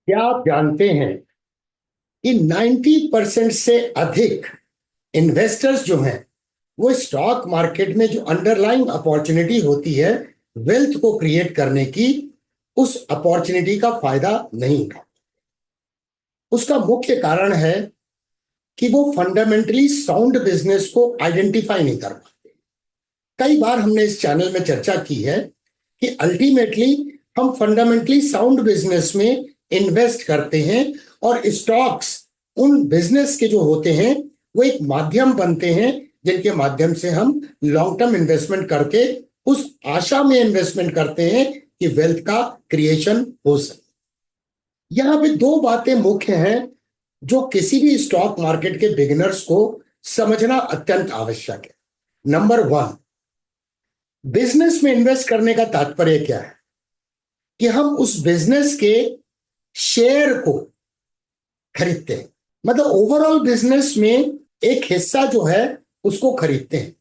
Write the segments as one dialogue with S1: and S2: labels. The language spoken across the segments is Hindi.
S1: क्या आप जानते हैं कि 90% से अधिक इन्वेस्टर्स जो हैं वो स्टॉक मार्केट में जो अंडरलाइंग अपॉर्चुनिटी होती है वेल्थ को क्रिएट करने की, उस अपॉर्चुनिटी का फायदा नहीं उठा। उसका मुख्य कारण है कि वो फंडामेंटली साउंड बिजनेस को आइडेंटिफाई नहीं कर पाते। कई बार हमने इस चैनल में चर्चा की है कि अल्टीमेटली हम फंडामेंटली साउंड बिजनेस में इन्वेस्ट करते हैं और स्टॉक्स उन बिजनेस के जो होते हैं वो एक माध्यम बनते हैं जिनके माध्यम से हम लॉन्ग टर्म इन्वेस्टमेंट करके उस आशा में इन्वेस्टमेंट करते हैं कि वेल्थ का क्रिएशन हो सके। यहां पे दो बातें मुख्य हैं जो किसी भी स्टॉक मार्केट के बिगिनर्स को समझना अत्यंत आवश्यक है। नंबर वन, बिजनेस में इन्वेस्ट करने का तात्पर्य क्या है कि हम उस बिजनेस के शेयर को खरीदते हैं, मतलब ओवरऑल बिजनेस में एक हिस्सा जो है उसको खरीदते हैं।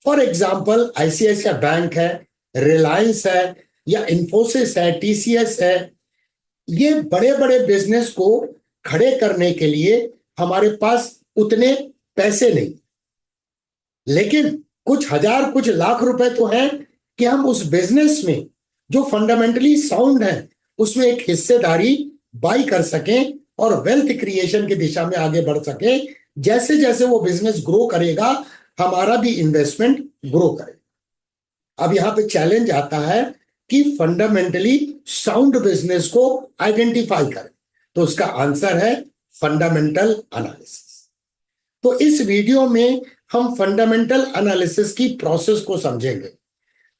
S1: फॉर एग्जाम्पल आईसीआईसीआई बैंक है, रिलायंस है, या इंफोसिस है, टीसीएस है। ये बड़े बड़े बिजनेस को खड़े करने के लिए हमारे पास उतने पैसे नहीं, लेकिन कुछ हजार कुछ लाख रुपए तो हैं कि हम उस बिजनेस में जो फंडामेंटली साउंड है उसमें एक हिस्सेदारी बाई कर सकें और वेल्थ क्रिएशन की दिशा में आगे बढ़ सके। जैसे जैसे वो बिजनेस ग्रो करेगा हमारा भी इन्वेस्टमेंट ग्रो करेगा। अब यहां पे चैलेंज आता है कि फंडामेंटली साउंड बिजनेस को आइडेंटिफाई करें, तो उसका आंसर है फंडामेंटल एनालिसिस। तो इस वीडियो में हम फंडामेंटल एनालिसिस की प्रोसेस को समझेंगे,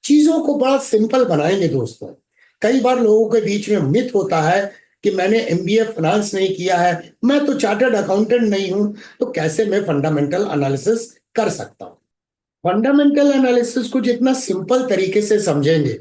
S1: चीजों को बड़ा सिंपल बनाएंगे दोस्तों। कई बार लोगों के बीच में मिथ होता है कि मैंने एमबीए फाइनेंस नहीं किया है, मैं तो चार्टर्ड अकाउंटेंट नहीं हूं, तो कैसे मैं फंडामेंटल एनालिसिस कर सकता हूं। फंडामेंटल एनालिसिस को जितना सिंपल तरीके से समझेंगे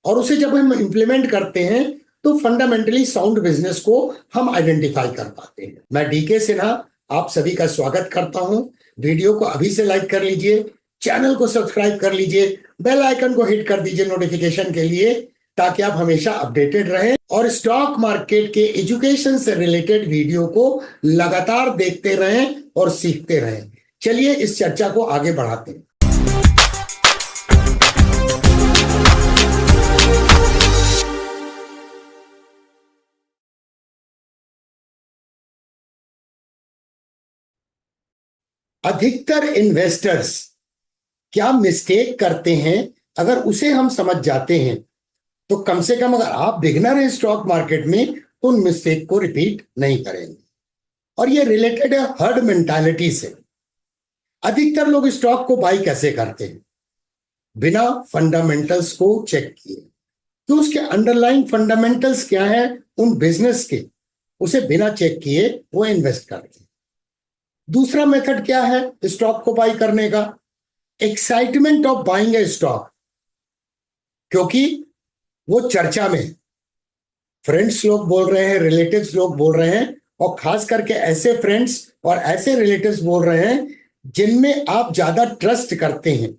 S1: और उसे जब हम इंप्लीमेंट करते हैं तो फंडामेंटली साउंड बिजनेस को हम आइडेंटिफाई कर पाते हैं। मैं डीके सिन्हा आप सभी का स्वागत करता हूं। वीडियो को अभी से लाइक कर लीजिए, चैनल को सब्सक्राइब कर लीजिए, बेल आइकन को हिट कर दीजिए नोटिफिकेशन के लिए, ताकि आप हमेशा अपडेटेड रहें और स्टॉक मार्केट के एजुकेशन से रिलेटेड वीडियो को लगातार देखते रहें और सीखते रहें। चलिए इस चर्चा को आगे बढ़ाते हैं। अधिकतर इन्वेस्टर्स क्या मिस्टेक करते हैं, अगर उसे हम समझ जाते हैं तो कम से कम अगर आप बिगनर हैं स्टॉक मार्केट में तो उन मिस्टेक को रिपीट नहीं करेंगे। और ये रिलेटेड है हर्ड मेंटालिटी से। अधिकतर लोग स्टॉक को बाई कैसे करते हैं? बिना फंडामेंटल्स को चेक किए, तो उसके अंडरलाइन फंडामेंटल्स क्या है उन बिजनेस के, उसे बिना चेक किए वो इन्वेस्ट करते हैं। दूसरा मेथड क्या है स्टॉक को बाई करने का? Excitement of buying A stock, क्योंकि वो चर्चा में है, फ्रेंड्स लोग बोल रहे हैं, रिलेटिव्स लोग बोल रहे हैं, और खास करके ऐसे फ्रेंड्स और ऐसे रिलेटिव्स बोल रहे हैं जिनमें आप ज्यादा ट्रस्ट करते हैं,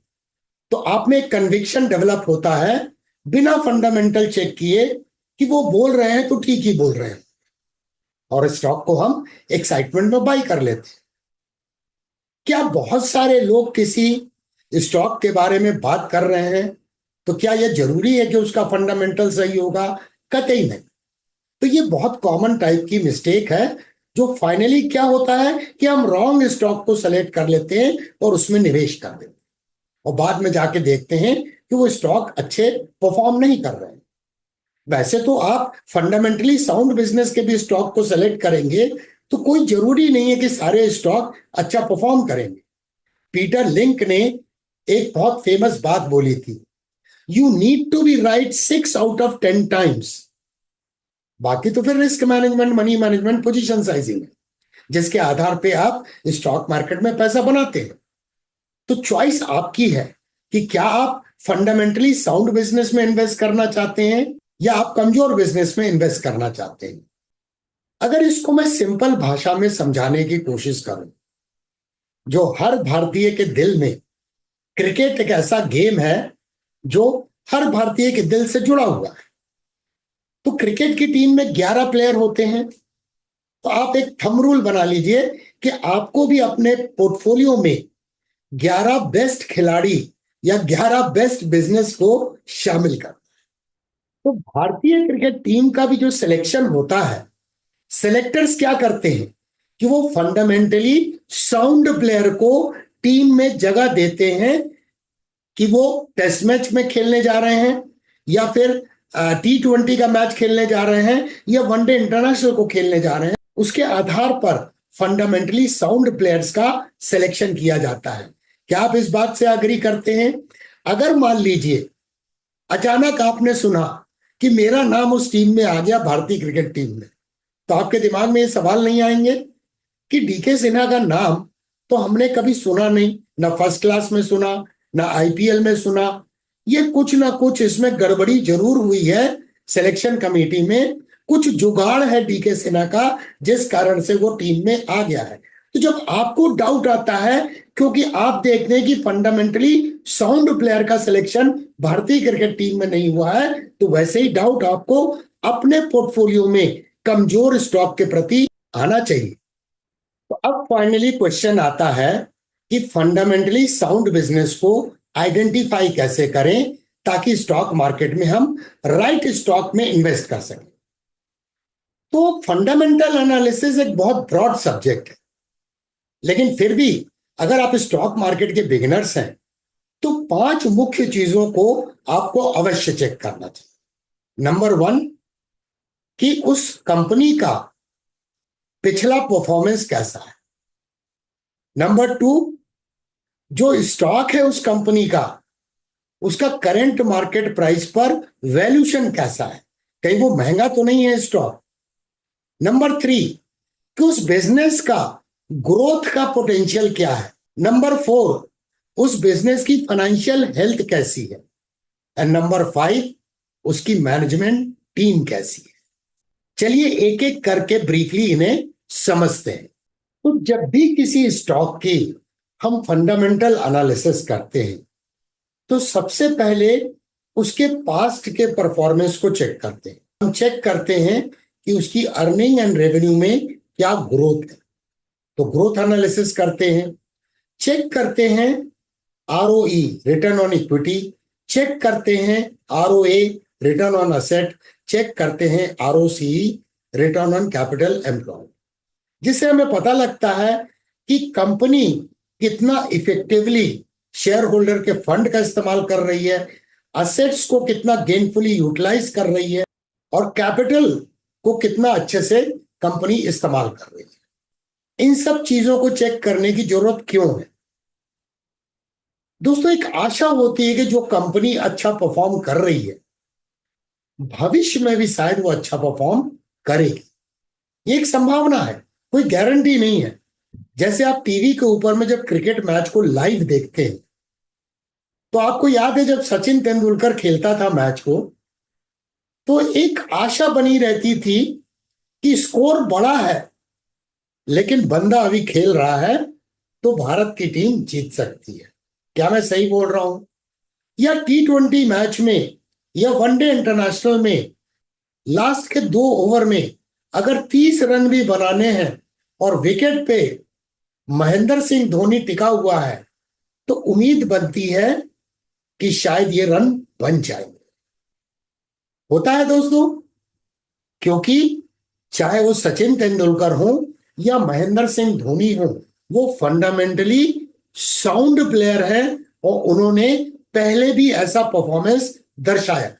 S1: तो आप में एक कन्विक्शन डेवलप होता है बिना फंडामेंटल चेक किए कि वो बोल रहे हैं तो ठीक ही बोल रहे हैं, और स्टॉक को हम एक्साइटमेंट में बाई कर लेते हैं। क्या बहुत सारे लोग किसी स्टॉक के बारे में बात कर रहे हैं तो क्या यह जरूरी है कि उसका फंडामेंटल सही होगा? कतई नहीं। तो ये बहुत कॉमन टाइप की मिस्टेक है, जो फाइनली क्या होता है कि हम रॉन्ग स्टॉक को सेलेक्ट कर लेते हैं और उसमें निवेश कर देते हैं, और बाद में जाके देखते हैं कि वो स्टॉक अच्छे परफॉर्म नहीं कर रहे हैं। वैसे तो आप फंडामेंटली साउंड बिजनेस के भी स्टॉक को सेलेक्ट करेंगे तो कोई जरूरी नहीं है कि सारे स्टॉक अच्छा परफॉर्म करेंगे। पीटर लिंक ने एक बहुत फेमस बात बोली थी, you need to be right 6 out of 10 times. बाकी तो फिर risk management, money management, position sizing है, जिसके आधार पे आप स्टॉक मार्केट में पैसा बनाते हैं। तो चॉइस आपकी है कि क्या आप फंडामेंटली साउंड बिजनेस में इन्वेस्ट करना चाहते हैं या आप कमजोर बिजनेस में इन्वेस्ट करना चाहते हैं। अगर इसको मैं सिंपल भाषा में समझाने की कोशिश करूं, जो हर भारतीय के दिल में, क्रिकेट एक ऐसा गेम है जो हर भारतीय के दिल से जुड़ा हुआ है। तो क्रिकेट की टीम में 11 प्लेयर होते हैं, तो आप एक थंब रूल बना लीजिए कि आपको भी अपने पोर्टफोलियो में 11 बेस्ट खिलाड़ी या 11 बेस्ट बिजनेस को शामिल कर। तो भारतीय क्रिकेट टीम का भी जो सिलेक्शन होता है, सिलेक्टर्स क्या करते हैं कि वो फंडामेंटली साउंड प्लेयर को टीम में जगह देते हैं कि वो टेस्ट मैच में खेलने जा रहे हैं या फिर T20 का मैच खेलने जा रहे हैं या वनडे इंटरनेशनल को खेलने जा रहे हैं, उसके आधार पर फंडामेंटली साउंड प्लेयर्स का सिलेक्शन किया जाता है। क्या आप इस बात से अग्री करते हैं? अगर मान लीजिए अचानक आपने सुना कि मेरा नाम उस टीम में आ गया, भारतीय क्रिकेट टीम में, तो आपके दिमाग में ये सवाल नहीं आएंगे कि डीके सिन्हा का नाम तो हमने कभी सुना नहीं, ना फर्स्ट क्लास में सुना, ना आईपीएल में सुना, ये कुछ ना कुछ इसमें गड़बड़ी जरूर हुई है, सिलेक्शन कमेटी में कुछ जुगाड़ है डीके सिन्हा का, जिस कारण से वो टीम में आ गया है। तो जब आपको डाउट आता है, क्योंकि आप देखते हैं कि फंडामेंटली साउंड प्लेयर का सिलेक्शन भारतीय क्रिकेट टीम में नहीं हुआ है, तो वैसे ही डाउट आपको अपने पोर्टफोलियो में कमजोर स्टॉक के प्रति आना चाहिए। तो अब फाइनली क्वेश्चन आता है कि फंडामेंटली साउंड बिजनेस को आइडेंटिफाई कैसे करें ताकि स्टॉक मार्केट में हम राइट स्टॉक में इन्वेस्ट कर सकें। तो फंडामेंटल एनालिसिस एक बहुत ब्रॉड सब्जेक्ट है, लेकिन फिर भी अगर आप स्टॉक मार्केट के बिगिनर्स हैं तो 5 मुख्य चीजों को आपको अवश्य चेक करना चाहिए। नंबर 1 कि उस कंपनी का पिछला परफॉर्मेंस कैसा है। नंबर 2, जो स्टॉक है उस कंपनी का, उसका करंट मार्केट प्राइस पर वैल्यूएशन कैसा है, कहीं वो महंगा तो नहीं है स्टॉक। नंबर 3 कि उस बिजनेस का ग्रोथ का पोटेंशियल क्या है। नंबर 4 उस बिजनेस की फाइनेंशियल हेल्थ कैसी है। एंड नंबर 5 उसकी मैनेजमेंट टीम कैसी है। चलिए एक एक करके ब्रीफली इन्हें समझते हैं। तो जब भी किसी स्टॉक की हम फंडामेंटल एनालिसिस करते हैं तो सबसे पहले उसके पास्ट के परफॉर्मेंस को चेक करते हैं। हम चेक करते हैं कि उसकी अर्निंग एंड रेवेन्यू में क्या ग्रोथ है, तो ग्रोथ एनालिसिस करते हैं। चेक करते हैं ROE, return on equity, check करते हैं ROA, return on asset, check करते हैं ROCE, return on capital employed, जिससे हमें पता लगता है कि कंपनी कितना इफेक्टिवली शेयर होल्डर के फंड का इस्तेमाल कर रही है, असेट्स को कितना गेनफुली यूटिलाइज कर रही है और कैपिटल को कितना अच्छे से कंपनी इस्तेमाल कर रही है। इन सब चीजों को चेक करने की जरूरत क्यों है? दोस्तों, एक आशा होती है कि जो कंपनी अच्छा परफॉर्म कर रही है भविष्य में भी शायद वो अच्छा परफॉर्म करेगी। ये एक संभावना है, कोई गारंटी नहीं है। जैसे आप टीवी के ऊपर में जब क्रिकेट मैच को लाइव देखते हैं तो आपको याद है जब सचिन तेंदुलकर खेलता था मैच को, तो एक आशा बनी रहती थी कि स्कोर बड़ा है लेकिन बंदा अभी खेल रहा है तो भारत की टीम जीत सकती है। क्या मैं सही बोल रहा हूं? या T20 मैच में या वनडे इंटरनेशनल में लास्ट के 2 ओवर में अगर 30 रन भी बनाने हैं और विकेट पे महेंद्र सिंह धोनी टिका हुआ है तो उम्मीद बनती है कि शायद ये रन बन जाएंगे। होता है दोस्तों, क्योंकि चाहे वो सचिन तेंदुलकर हो या महेंद्र सिंह धोनी हो, वो फंडामेंटली साउंड प्लेयर है और उन्होंने पहले भी ऐसा परफॉर्मेंस दर्शाया।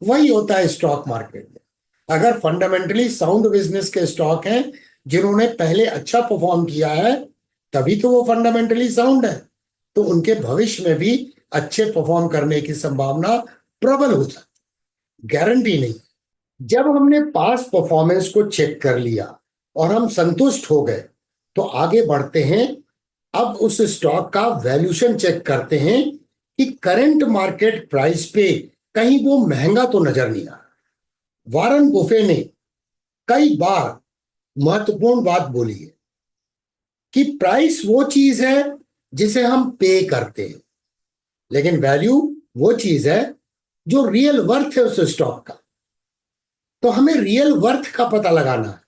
S1: वही होता है स्टॉक मार्केट में। अगर फंडामेंटली साउंड बिजनेस के स्टॉक हैं जिन्होंने पहले अच्छा परफॉर्म किया है, तभी तो वो फंडामेंटली साउंड है, तो उनके भविष्य में भी अच्छे परफॉर्म करने की संभावना प्रबल हो जाती, गारंटी नहीं। जब हमने पास परफॉर्मेंस को चेक कर लिया और हम संतुष्ट हो गए तो आगे बढ़ते हैं। अब उस स्टॉक का वैल्यूएशन चेक करते हैं कि करंट मार्केट प्राइस पे कहीं वो महंगा तो नजर नहीं आ रहा। वॉरेन बुफे ने कई बार महत्वपूर्ण बात बोली है कि प्राइस वो चीज है जिसे हम पे करते हैं, लेकिन वैल्यू वो चीज है जो रियल वर्थ है उस स्टॉक का। तो हमें रियल वर्थ का पता लगाना है,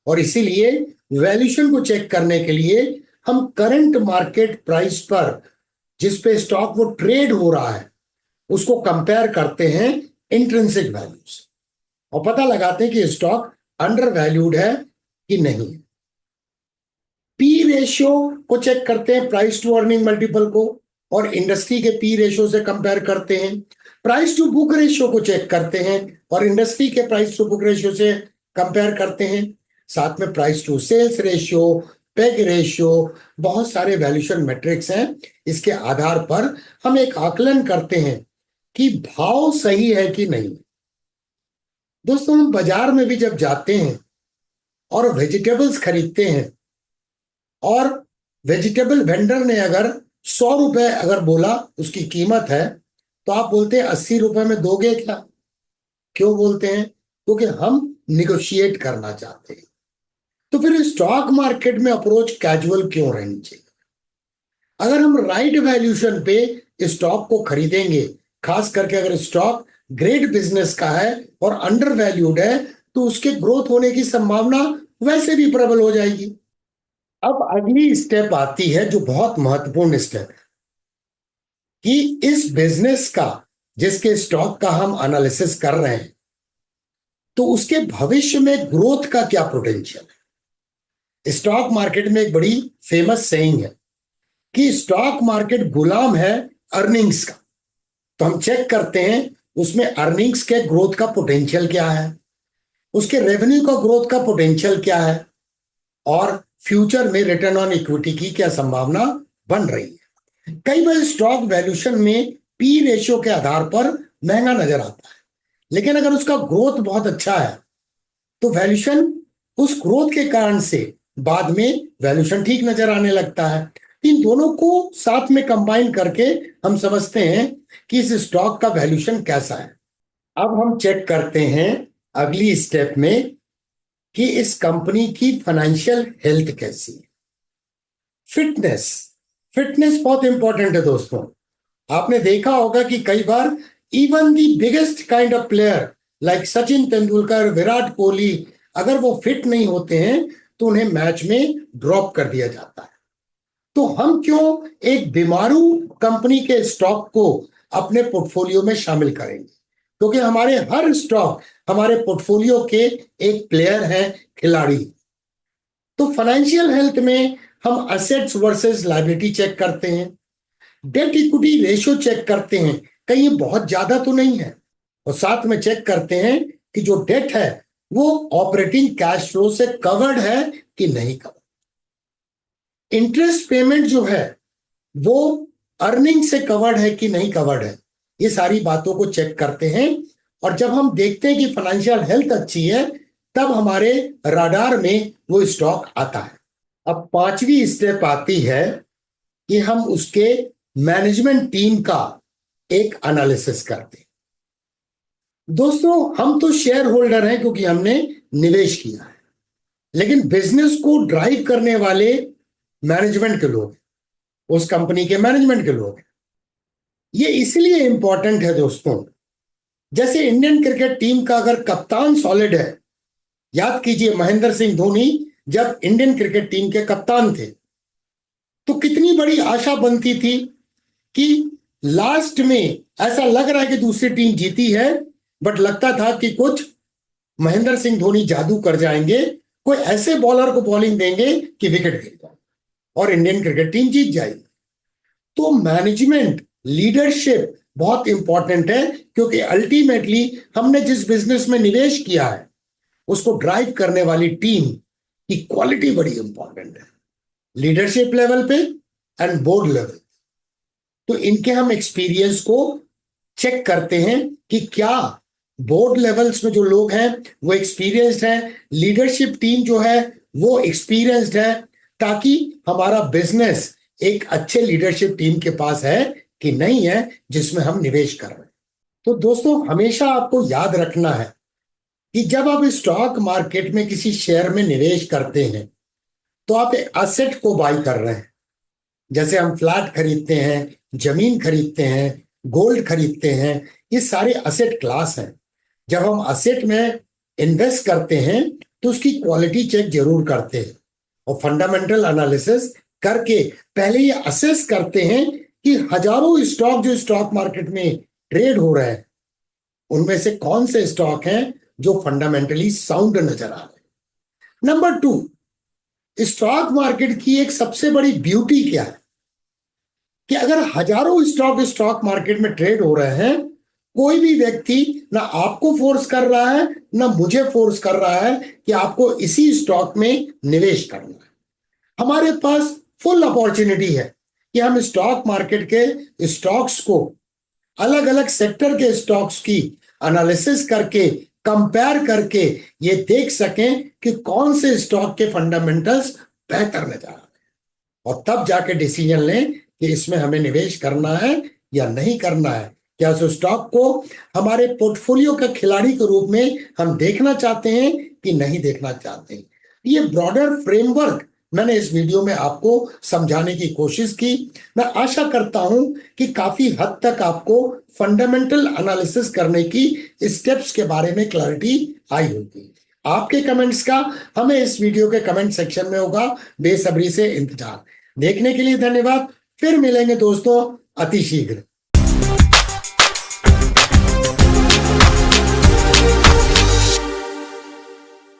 S1: और इसीलिए वैल्यूएशन को चेक करने के लिए हम करंट मार्केट प्राइस पर जिस पे स्टॉक वो ट्रेड हो रहा है उसको कंपेयर करते हैं इंट्रिंसिक वैल्यू से, और पता लगाते हैं कि स्टॉक अंडर वैल्यूड है कि नहीं। पी रेशियो को चेक करते हैं, प्राइस टू अर्निंग मल्टीपल को, और इंडस्ट्री के पी रेशियो से कंपेयर करते हैं। प्राइस टू बुक रेशियो को चेक करते हैं और इंडस्ट्री के प्राइस टू बुक रेशियो से कंपेयर करते हैं। साथ में price to sales ratio, PEG ratio, बहुत सारे वैल्यूएशन मैट्रिक्स हैं। इसके आधार पर हम एक आकलन करते हैं कि भाव सही है कि नहीं। दोस्तों, हम बाजार में भी जब जाते हैं और वेजिटेबल्स खरीदते हैं और वेजिटेबल वेंडर ने अगर 100 रुपए अगर बोला उसकी कीमत है, तो आप बोलते हैं 80 रुपए में दोगे क्या? क्यों बोलते हैं? क्योंकि हम निगोशिएट करना चाहते हैं। तो फिर स्टॉक मार्केट में अप्रोच कैजुअल क्यों रहनी चाहिए? अगर हम राइट वैल्यूएशन पे स्टॉक को खरीदेंगे, खास करके अगर स्टॉक ग्रेट बिजनेस का है और अंडर वैल्यूड है, तो उसके ग्रोथ होने की संभावना वैसे भी प्रबल हो जाएगी। अब अगली स्टेप आती है जो बहुत महत्वपूर्ण स्टेप है कि इस बिजनेस का, जिसके स्टॉक का हम एनालिसिस कर रहे हैं, तो उसके भविष्य में ग्रोथ का क्या पोटेंशियल है। स्टॉक मार्केट में एक बड़ी फेमस सेइंग है कि स्टॉक मार्केट गुलाम है अर्निंग्स का। तो हम चेक करते हैं उसमें अर्निंग्स के ग्रोथ का पोटेंशियल क्या है, उसके रेवेन्यू का ग्रोथ का पोटेंशियल क्या है, और फ्यूचर में रिटर्न ऑन इक्विटी की क्या संभावना बन रही है। कई बार स्टॉक वैल्यूएशन में पी रेशियो के आधार पर महंगा नजर आता है, लेकिन अगर उसका ग्रोथ बहुत अच्छा है तो वैल्यूएशन उस ग्रोथ के कारण से बाद में वैल्यूएशन ठीक नजर आने लगता है। इन दोनों को साथ में कंबाइन करके हम समझते हैं कि इस स्टॉक का वैल्यूएशन कैसा है। अब हम चेक करते हैं अगली स्टेप में कि इस कंपनी की फाइनेंशियल हेल्थ कैसी है। फिटनेस, फिटनेस बहुत इंपॉर्टेंट है दोस्तों। आपने देखा होगा कि कई बार even the biggest kind of player like Sachin Tendulkar, Virat Kohli, अगर वो फिट नहीं होते हैं तो उन्हें मैच में ड्रॉप कर दिया जाता है। तो हम क्यों एक बीमारू कंपनी के स्टॉक को अपने पोर्टफोलियो में शामिल करेंगे? क्योंकि हमारे हर स्टॉक हमारे पोर्टफोलियो के एक प्लेयर है, खिलाड़ी। तो फाइनेंशियल हेल्थ में हम असेट्स वर्सेस लायबिलिटी चेक करते हैं, डेट इक्विटी रेशियो चेक करते हैं, कहीं ये बहुत ज्यादा तो नहीं है, और साथ में चेक करते हैं कि जो डेट है वो ऑपरेटिंग कैश फ्लो से कवर्ड है कि नहीं कवर्ड। इंटरेस्ट पेमेंट जो है वो अर्निंग से कवर्ड है कि नहीं कवर्ड है, ये सारी बातों को चेक करते हैं। और जब हम देखते हैं कि फाइनेंशियल हेल्थ अच्छी है, तब हमारे राडार में वो स्टॉक आता है। अब पांचवी स्टेप आती है कि हम उसके मैनेजमेंट टीम का एक एनालिसिस करते हैं। दोस्तों, हम तो शेयर होल्डर हैं क्योंकि हमने निवेश किया है, लेकिन बिजनेस को ड्राइव करने वाले मैनेजमेंट के लोग, उस कंपनी के मैनेजमेंट के लोग हैं। ये इसलिए इंपॉर्टेंट है दोस्तों, जैसे इंडियन क्रिकेट टीम का अगर कप्तान सॉलिड है, याद कीजिए महेंद्र सिंह धोनी जब इंडियन क्रिकेट टीम के कप्तान थे तो कितनी बड़ी आशा बनती थी कि लास्ट में ऐसा लग रहा है कि दूसरी टीम जीती है, बट लगता था कि कुछ महेंद्र सिंह धोनी जादू कर जाएंगे, कोई ऐसे बॉलर को बॉलिंग देंगे कि विकेट गिर जाए और इंडियन क्रिकेट टीम जीत जाएगी। तो मैनेजमेंट, लीडरशिप बहुत इंपॉर्टेंट है, क्योंकि अल्टीमेटली हमने जिस बिजनेस में निवेश किया है उसको ड्राइव करने वाली टीम की क्वालिटी बड़ी इंपॉर्टेंट है, लीडरशिप लेवल पे एंड बोर्ड लेवल। तो इनके हम एक्सपीरियंस को चेक करते हैं कि क्या बोर्ड लेवल्स में जो लोग हैं वो एक्सपीरियंस्ड हैं, लीडरशिप टीम जो है वो एक्सपीरियंस्ड है, ताकि हमारा बिजनेस एक अच्छे लीडरशिप टीम के पास है कि नहीं है जिसमें हम निवेश कर रहे हैं। तो दोस्तों, हमेशा आपको याद रखना है कि जब आप स्टॉक मार्केट में किसी शेयर में निवेश करते हैं तो आप एक एसेट को बाई कर रहे हैं। जैसे हम फ्लैट खरीदते हैं, जमीन खरीदते हैं, गोल्ड खरीदते हैं, ये सारे असेट क्लास हैं। जब हम असेट में इन्वेस्ट करते हैं तो उसकी क्वालिटी चेक जरूर करते हैं और फंडामेंटल एनालिसिस करके पहले ये असेस करते हैं कि हजारों स्टॉक जो स्टॉक मार्केट में ट्रेड हो रहे हैं उनमें से कौन से स्टॉक हैं जो फंडामेंटली साउंड नजर आ रहे हैं। नंबर 2, स्टॉक मार्केट की एक सबसे बड़ी ब्यूटी क्या है कि अगर हजारों स्टॉक मार्केट में ट्रेड हो रहे हैं, कोई भी व्यक्ति ना आपको फोर्स कर रहा है ना मुझे फोर्स कर रहा है कि आपको इसी स्टॉक में निवेश करना है। हमारे पास फुल अपॉर्चुनिटी है कि हम स्टॉक मार्केट के स्टॉक्स को, अलग अलग सेक्टर के स्टॉक्स की एनालिसिस करके, कंपेयर करके ये देख सकें कि कौन से स्टॉक के फंडामेंटल्स बेहतर नजर आ रहे हैं और तब जाके डिसीजन लें कि इसमें हमें निवेश करना है या नहीं करना है। क्या उस स्टॉक को हमारे पोर्टफोलियो के खिलाड़ी के रूप में हम देखना चाहते हैं कि नहीं देखना चाहते हैं। ये ब्रॉडर फ्रेमवर्क मैंने इस वीडियो में आपको समझाने की कोशिश की। मैं आशा करता हूं कि काफी हद तक आपको फंडामेंटल एनालिसिस करने की स्टेप्स के बारे में क्लैरिटी आई होगी। आपके कमेंट्स का हमें इस वीडियो के कमेंट सेक्शन में होगा बेसब्री से इंतजार। देखने के लिए धन्यवाद। फिर मिलेंगे दोस्तों अति शीघ्र।